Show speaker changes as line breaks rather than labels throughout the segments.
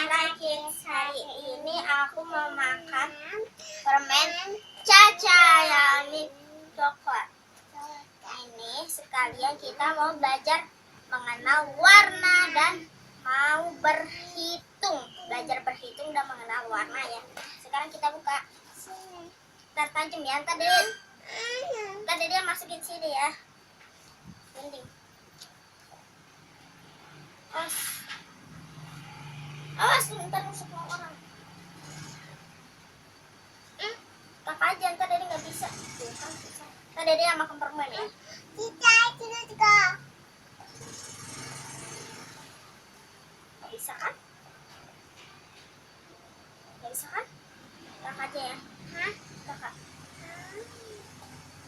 anak-anak, hari ini aku mau makan permen ChaCha yakni coklat. Ini sekalian kita mau belajar mengenal warna dan mau berhitung, belajar berhitung dan mengenal warna ya. Sekarang kita buka. Ntar tajam ya, ntar dia masukin sini ya. Gunting. Awas, ntar masuk mau orang. Kakak aja, ntar Dede nggak bisa. Ntar Dede yang makan permen ya. Kita juga. Nggak bisa kan? Nggak bisa kan? Kakak aja ya. Kakak.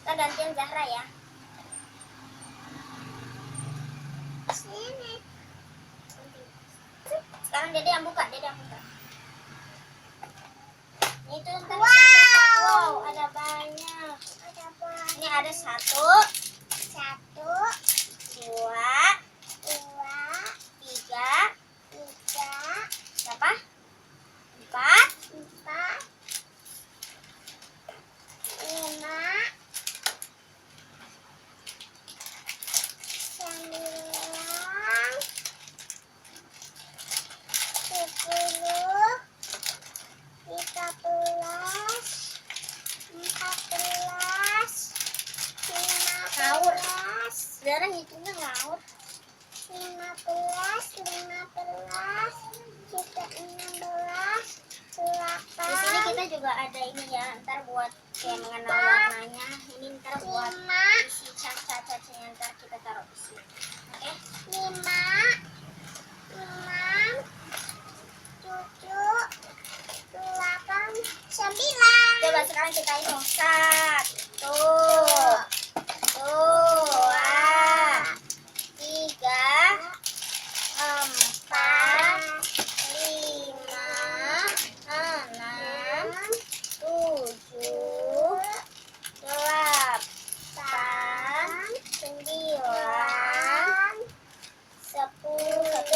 Kita gantian Zahra ya. Sini. Sekarang Dede yang buka, Ini tuh ntar wow, ada banyak. Ini ada satu, dua, tiga, berapa? Empat, lima, 10, 11, 14, 15. Sekarang hitungnya ngawur. 15, 16, 18. Di sini kita juga ada ini ya, ntar buat kayak mengenal warnanya. Ini ntar buat isi caca-cacanya, ntar kita taruh di sini. Oke? 5, 6, 7, 8, 9. Coba sekarang kita hitung. 1, 2, 3, 4, 5, 6, 7, 8, 9, 10, 1,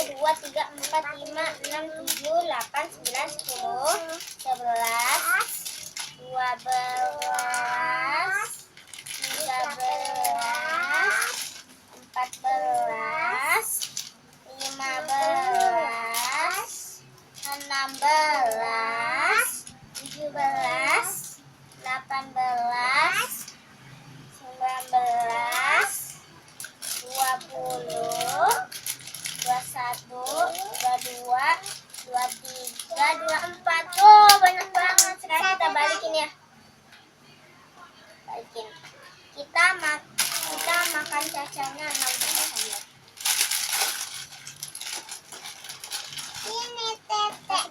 2, 3, 4, 5, 6, 7, 8, 9, 10, 11, 12, 13, 14, 15, 16, 17, 18, 19, 20, 21, 22, 23, 24. Oh, banyak banget. Sekarang kita balikin ya. Kita makan cacanya 6 saja. Ini teteh.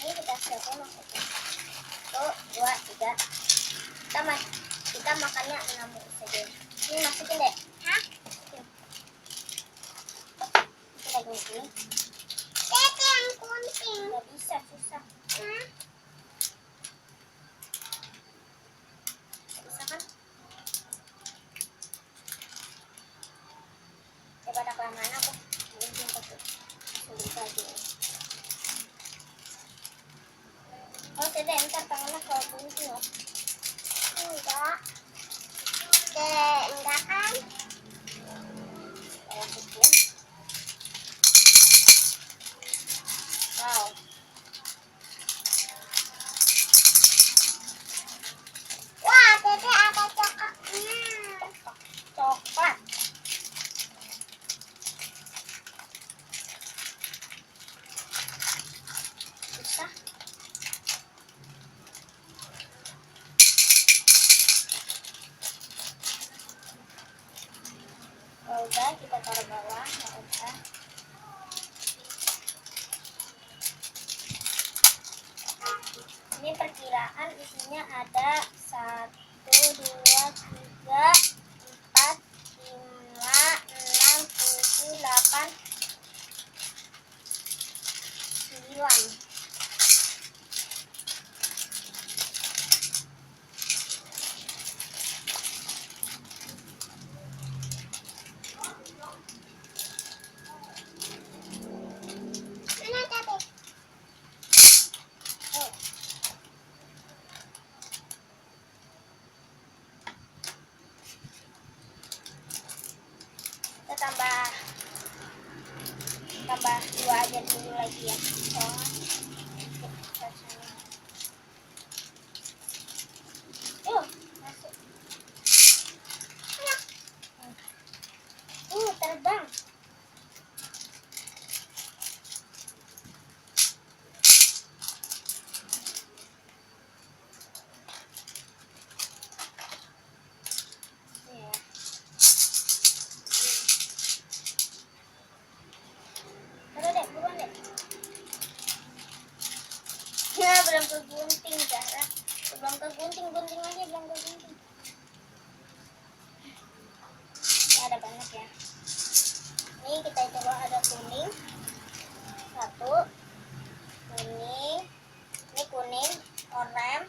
Ini kita siapin maksudnya. 1, 2, 3. Kita makannya 6 saja. Ini masukin deh. Kita gunting. Teteh yang gunting. Nggak bisa, susah. Bisa kan? Daripada kelamaan aku gunting pakai sulit aja. Oh, Teteh, ntar tangannya kalau gunting loh. Enggak kan? Wow. Wah, Teteh ada coklatnya. Coklat. Bisa. Udah, kita taruh bawah. Udah. Ini perkiraan isinya ada 1, 2, 3, 4, 5, 6, 7, 8, 9. tambah 2 aja dulu lagi ya. Yuk, masuk. Terbang. Ya, belum kegunting, Zahra. Belum kegunting, gunting aja, belum kegunting. Ini ada banyak ya. Ini kita coba ada kuning. 1. Kuning. Ini kuning, oranye.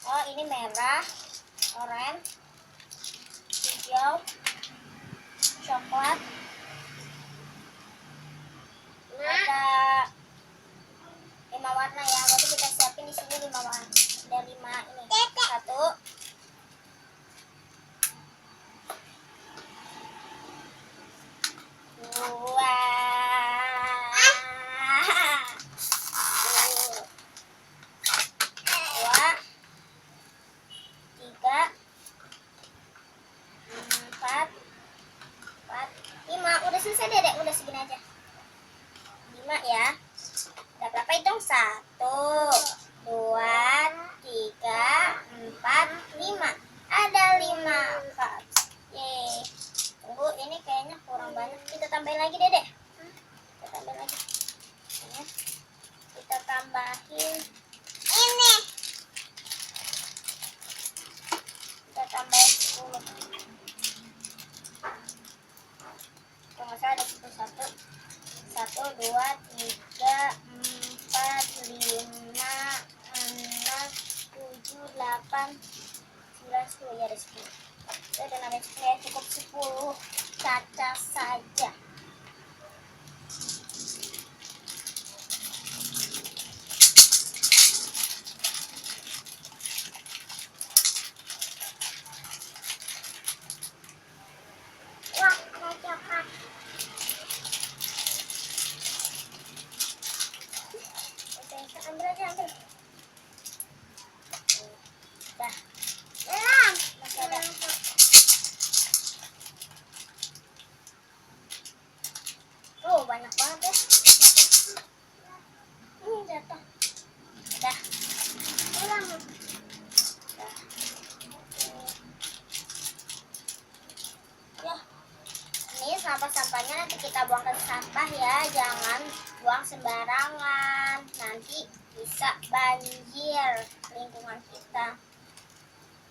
Oh, ini merah, oranye, hijau, coklat. Ada 5 warna ya. Berarti kita siapin di sini 5 warna. Ada 5 ini. 1, 2, 3, 4, 5. Udah selesai, Dedek. Udah segini aja. 5 ya. Udah berapa hitung? 1, 2, 3, 4, 5. Ada 5 cups. Yeay. Tunggu, ini kayaknya kurang banyak. Kita tambahin lagi, Dedek. Kita tambahin lagi. Ini. Kita tambahin ini. Kita tambahin 10. Kalau nggak salah ada 1, 1, 2, 3, 4, 5, 6, 7, 8, 9, 10. Ya ada 10. Udah nambah 10 ya. Cukup 10 caca saja. Wah, ada coklat. Ambil aja, ambil. Dah. Belum. Masih ada. Oh, banyak banget ya. Ini jatuh. Dah. Belum. Dah. Ya. Ini sampah-sampahnya nanti kita buang ke sampah ya. Jangan buang sembarangan. Nanti bisa banjir lingkungan kita.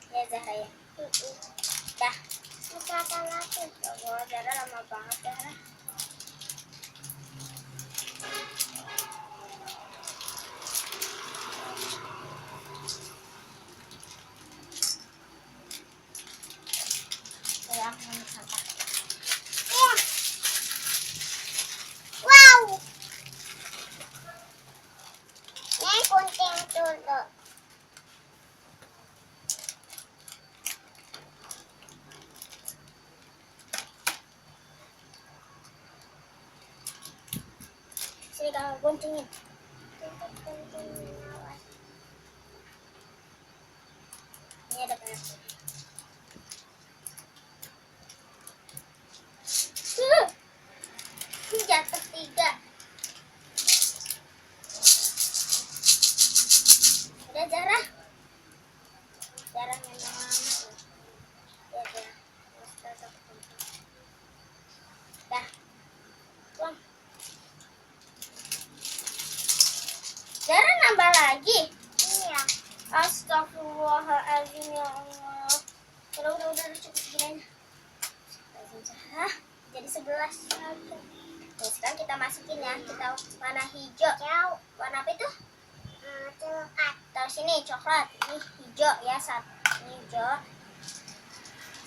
Ya, Zahra ya. Dah. Bisa apa lagi? Oh, Zahra lama banget, Zahra. Ya, ambil sampah. Wow. Ini gunting dulu. Sini kamu guntingin. Ini ada banyak. Jatuh 3. Udah, Zahra. Zahra memang ya, dah. Buang. Zahra nambah lagi. Iya. Astagfirullahaladzim, ya Allah. Udah cukup segini aja. Jadi 11. Nah, sekarang kita masukin ya. Kita warna hijau. Warna apa itu? Coklat. Taruh sini coklat. Ini hijau ya. Ini hijau.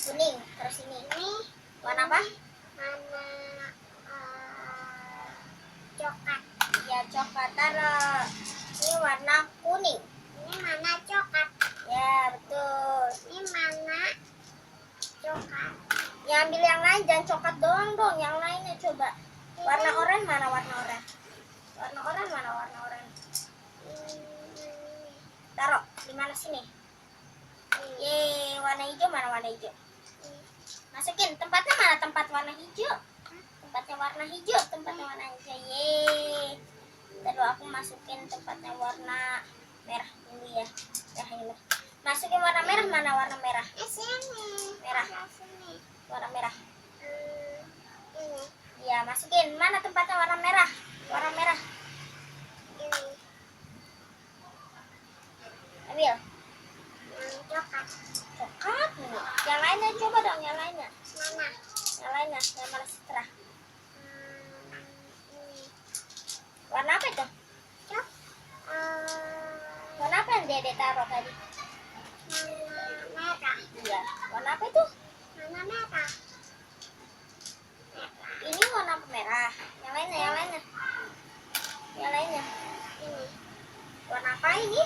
Kuning. Terus ini. Ini warna apa? Warna coklat. Ya, coklat. Taruh. Ini warna kuning. Ini warna coklat. Ya, betul.
Ini mana? Coklat.
Ya, ambil yang lain, jangan coklat doang dong. Yang lainnya coba. Warna oranye mana warna oranye? Warna oranye mana warna oranye? Taruh di mana sini? Yeay, warna hijau mana warna hijau? Masukin. Tempatnya mana tempat warna hijau? Tempatnya warna hijau, tempatnya warna hijau. Yeay. Lalu aku masukin tempatnya warna merah dulu ya. Merah. Masukin warna merah mana warna merah? Merah. Warna merah.
Ini.
Ya, masukin. Mana tempatnya warna merah? Warna merah.
Ini.
Ambil.
Coklat.
Coklat. Yang lainnya coba dong, yang lainnya.
Mana?
Yang lainnya, yang mana setelah?
Ini.
Warna apa itu? Warna apa yang Dede taruh tadi?
Mana merah.
Iya. Warna apa itu?
Mana merah.
Ini warna merah. Yang lainnya, yang lainnya. Yang lainnya.
Ini.
Warna apa ini?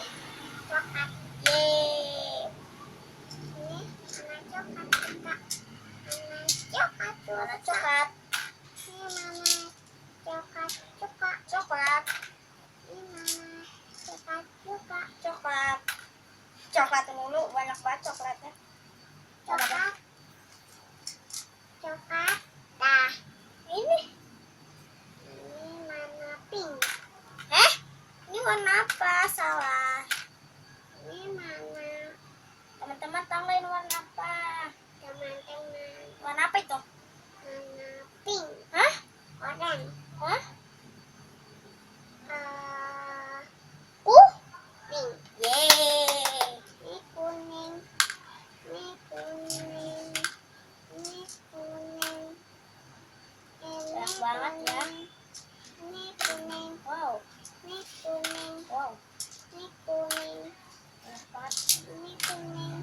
Coklat.
Yeay.
Ini mana coklat juga. Mana coklat
Warna
juga.
coklat.
Ini mana coklat juga.
Coklat.
Ini mana coklat juga.
Coklat. Coklat mulu, banyak banget coklatnya.
Coklat. Coklat. Dah.
Ini.
Ini mana pink.
Ini warna apa? Salah.
Ini mana
Teman-teman tahu nggak ini warna apa?
teman-teman.
Warna apa itu?
Mana pink.
Hah?
Orange.
Hah?
Pink.
Yeay.
Ini kuning. Ini kuning. Ini kuning. Ini
Banyak banget ya.
kuning. Ini kuning.
Wow.
Ini kuning.
Wow.
Ini kuning.
Banyak banget.
Ini kuning.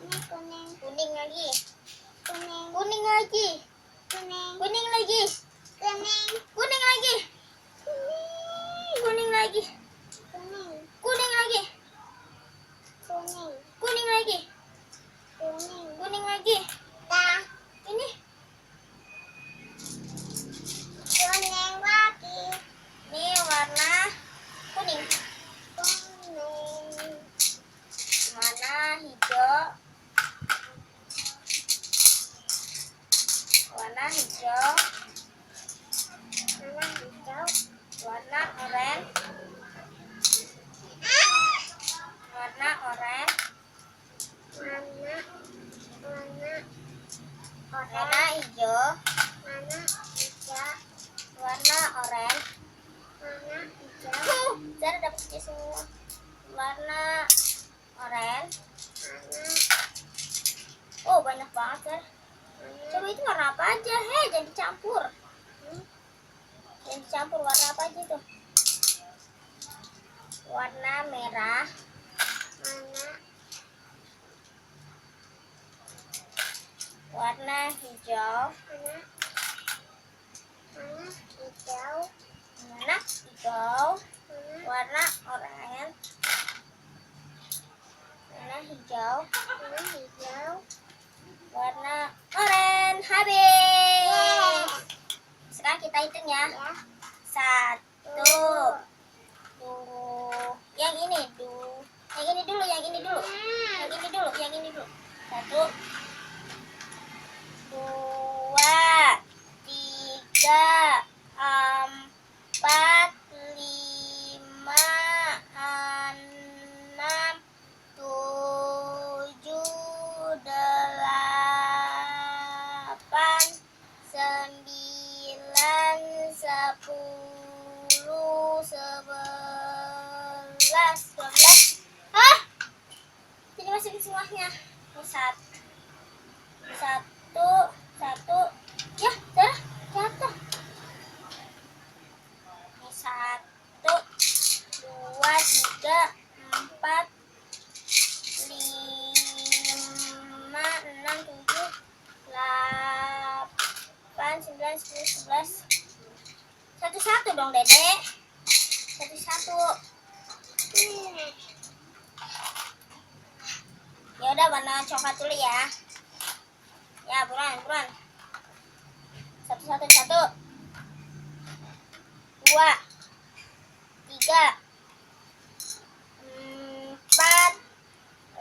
Ini kuning.
Kuning lagi.
Kuning.
Kuning lagi.
Kuning.
Kuning lagi.
Kuning.
Kuning lagi. Kuning lagi.
Kuning.
Kuning lagi.
Kuning.
Kuning lagi.
Kuning.
Kuning lagi.
Dah.
Ini.
Kuning lagi.
Ini warna kuning.
Kuning.
Mana hijau. Warna hijau.
Mana hijau.
Warna oranye. Warna oranye.
Mana. Mana.
Warna hijau.
Mana hijau.
Warna oranye.
Mana hijau.
Zahra dapetnya semua. Warna oranye.
Mana.
Oh, banyak banget Zahra.
Mana.
Coba itu warna apa aja? Hei, jangan dicampur.
Hmm?
Jangan dicampur, warna apa aja tuh? Warna merah.
Mana.
Warna hijau.
Mana. Mana hijau.
Warna hijau.
Mana.
Warna oranye. Warna hijau.
Mana hijau.
Warna oranye. Habis.
Yeay.
Sekarang kita hitung ya.
Ya.
1. Tunggu. Yang ini dulu. Yang ini dulu, yang ini dulu. Yang ini dulu, yang ini dulu. 1, 2, 3, 4, 5, 6, 7, 8, 9, 10, 11, 12. Hah? Jadi masukin semuanya. Ini satu. Ya, dah jatuh. Ini 1, 2, 3, 4, 5, 6, 7, 8, 9, 10, 11. Satu-satu dong, Dedek. Satu-satu.
Ini.
udah warna coklat dulu ya. Ya, buruan. Satu, 2, 3, 4,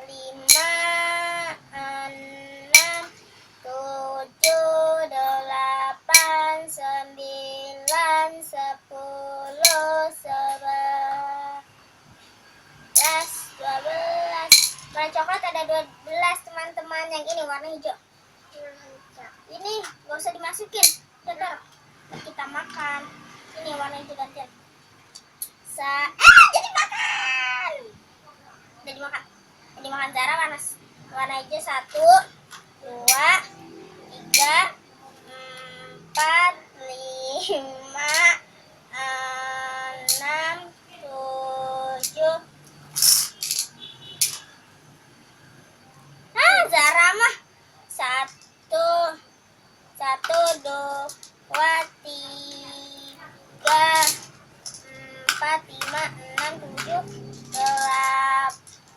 5, 6, 7, 8, 9, 10, 11, 12. Warna coklat ada 12 teman-teman. Yang ini warna hijau. Ini gak usah dimasukin. Udah, kita makan. Ini warna hijau gantian. Jadi makan. Udah dimakan. Jadi makan Zahra warna hijau 1, 2, 3, 4, 5, 6, 7. Zahra mah 1, 2, 3, 4, 5, 6, 7,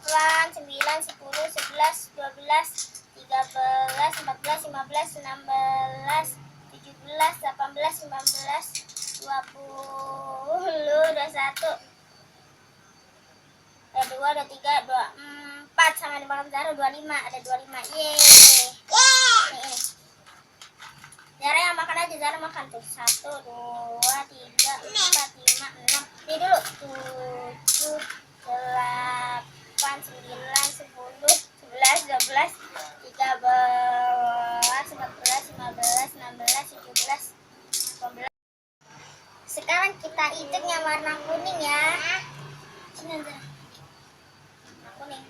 8, 9, 10, 11, 12, 13, 14, 15, 16, 17, 18, 19, 20, 21, 23, 24 sama di makan Zahra 25. Ada 25. Yeay. Nih. Zahra yang makan aja, Zahra makan tuh. 1, 2, 3, 4, 5, 6. Ini dulu. 7, 8, 9, 10, 11, 12, 13, 14, 15, 16, 17, 18. Sekarang kita hitung yang warna kuning ya. Sini Zahra. Warna kuning.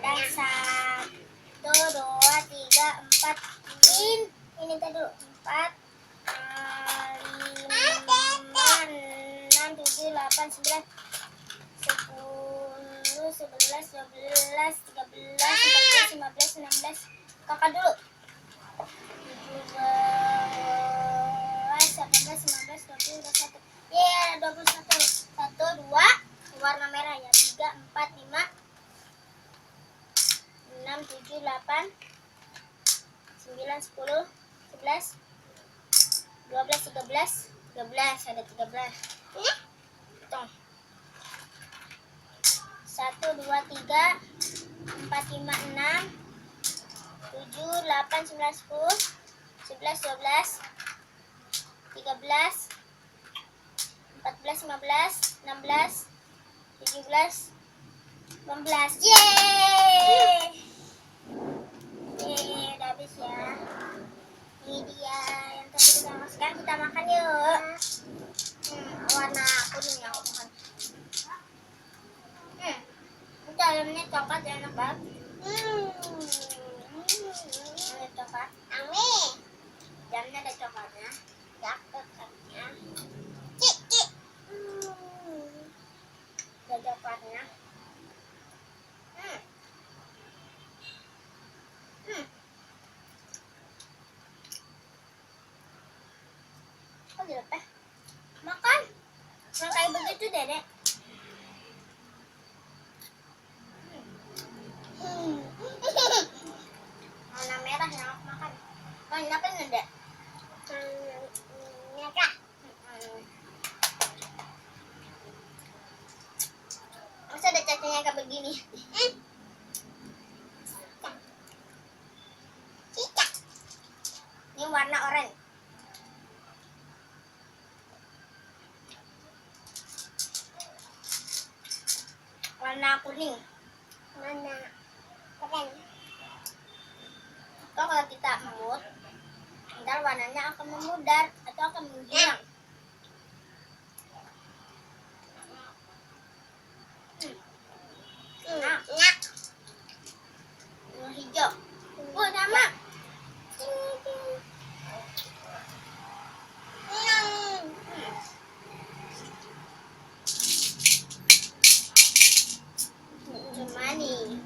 Ada 1, 2, 3, 4. Ini tadi dulu. 4, 5, 6, 7, 8, 9, 10, 11, 12, 13, 14, 15, 16. Kakak dulu. 17, 18, 19, 20, 21. Yeay, 21. 1, 2. Warna merah ya. 3, 4, 5, 6, 7, 8, 9, 10, 11, 12, 13. 13, ada 13. Hitung. 1, 2, 3, 4, 5, 6, 7, 8, 9, 10, 11, 12, 13, 14, 15, 16, 17, 18. Yeay. Udah habis ya. Ini dia yang tadi kita makan. Sekarang kita makan yuk. Warna kuning yang aku makan. Dalamnya coklat, enak banget. Ada coklat. Dalamnya ada coklatnya. Coklatnya. Ada coklatnya. Kok dilepeh? Makan. Makan kayak begitu, Dedek. Warna merah yang aku makan. Warna apa nih, Dek? Merah. Masa ada cacanya kayak begini? Ini warna oranye. Warna kuning.
Mana? Keren.
Kalau kita emut, ntar warnanya akan memudar atau akan menghilang. Nah, warna hijau. Oh, sama. Cuman ini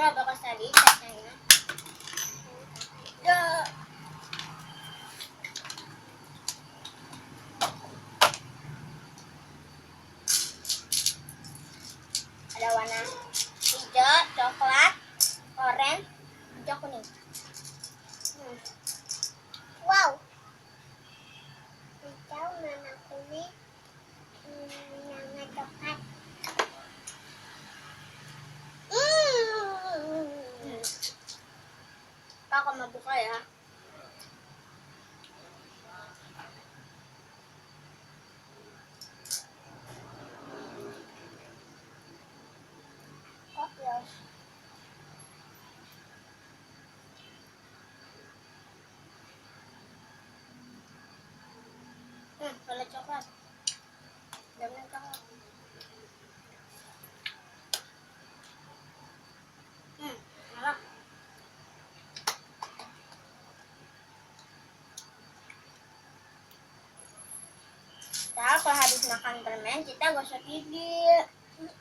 apa tadi cacanya?
Wow. Hijau, warna kuning, warna coklat.
Kakak mau buka ya.
Kopios.
Kalau coklat. Jangan coklat. Enak. Nah, kalau habis makan permen, kita gosok gigi.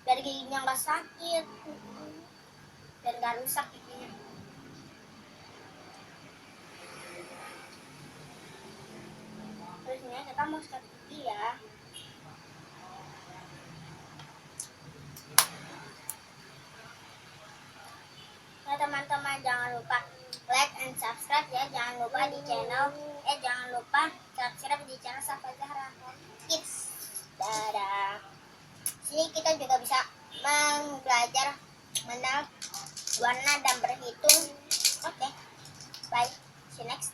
Biar giginya nggak sakit. Biar nggak rusak giginya. Terus ini kita mau sikat gigi ya. Nah teman-teman, jangan lupa like and subscribe ya. Jangan lupa di channel jangan lupa subscribe di channel Syafa Zahra Kids. Dadah. Sini kita juga bisa belajar warna dan berhitung. Oke. Bye. See you next